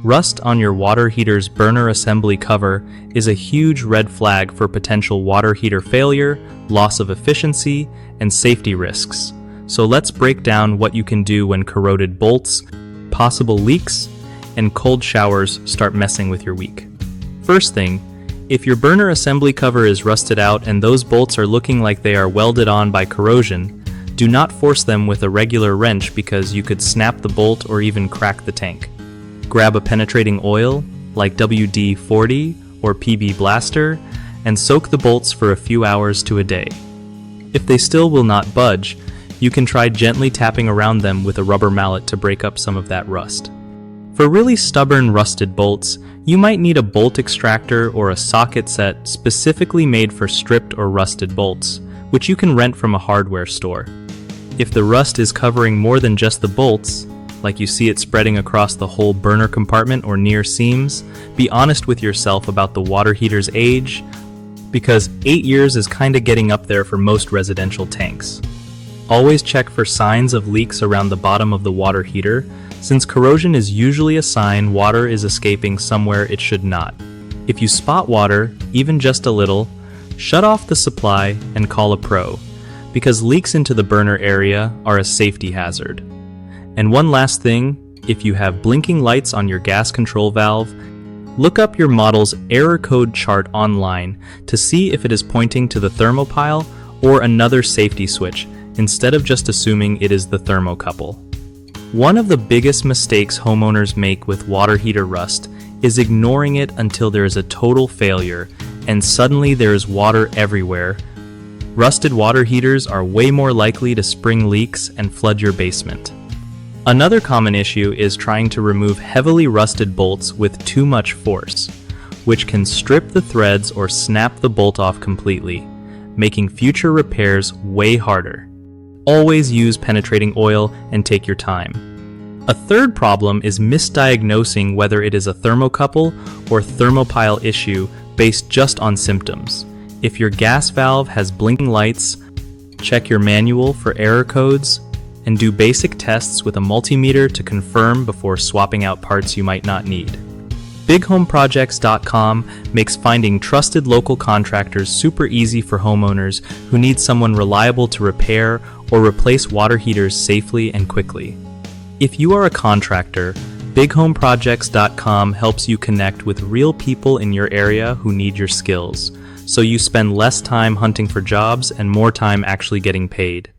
Rust on your water heater's burner assembly cover is a huge red flag for potential water heater failure, loss of efficiency, and safety risks. So let's break down what you can do when corroded bolts, possible leaks, and cold showers start messing with your week. First thing, if your burner assembly cover is rusted out and those bolts are looking like they are welded on by corrosion, do not force them with a regular wrench because you could snap the bolt or even crack the tank. Grab a penetrating oil, like WD-40 or PB Blaster, and soak the bolts for a few hours to a day. If they still will not budge, you can try gently tapping around them with a rubber mallet to break up some of that rust. For really stubborn rusted bolts, you might need a bolt extractor or a socket set specifically made for stripped or rusted bolts, which you can rent from a hardware store. If the rust is covering more than just the bolts, like you see it spreading across the whole burner compartment or near seams, be honest with yourself about the water heater's age, because 8 years is kinda getting up there for most residential tanks. Always check for signs of leaks around the bottom of the water heater, since corrosion is usually a sign water is escaping somewhere it should not. If you spot water, even just a little, shut off the supply and call a pro, because leaks into the burner area are a safety hazard. And one last thing, if you have blinking lights on your gas control valve, look up your model's error code chart online to see if it is pointing to the thermopile or another safety switch, instead of just assuming it is the thermocouple. One of the biggest mistakes homeowners make with water heater rust is ignoring it until there is a total failure and suddenly there is water everywhere. Rusted water heaters are way more likely to spring leaks and flood your basement. Another common issue is trying to remove heavily rusted bolts with too much force, which can strip the threads or snap the bolt off completely, making future repairs way harder. Always use penetrating oil and take your time. A third problem is misdiagnosing whether it is a thermocouple or thermopile issue based just on symptoms. If your gas valve has blinking lights, check your manual for error codes, and do basic tests with a multimeter to confirm before swapping out parts you might not need. BigHomeProjects.com makes finding trusted local contractors super easy for homeowners who need someone reliable to repair or replace water heaters safely and quickly. If you are a contractor, BigHomeProjects.com helps you connect with real people in your area who need your skills, so you spend less time hunting for jobs and more time actually getting paid.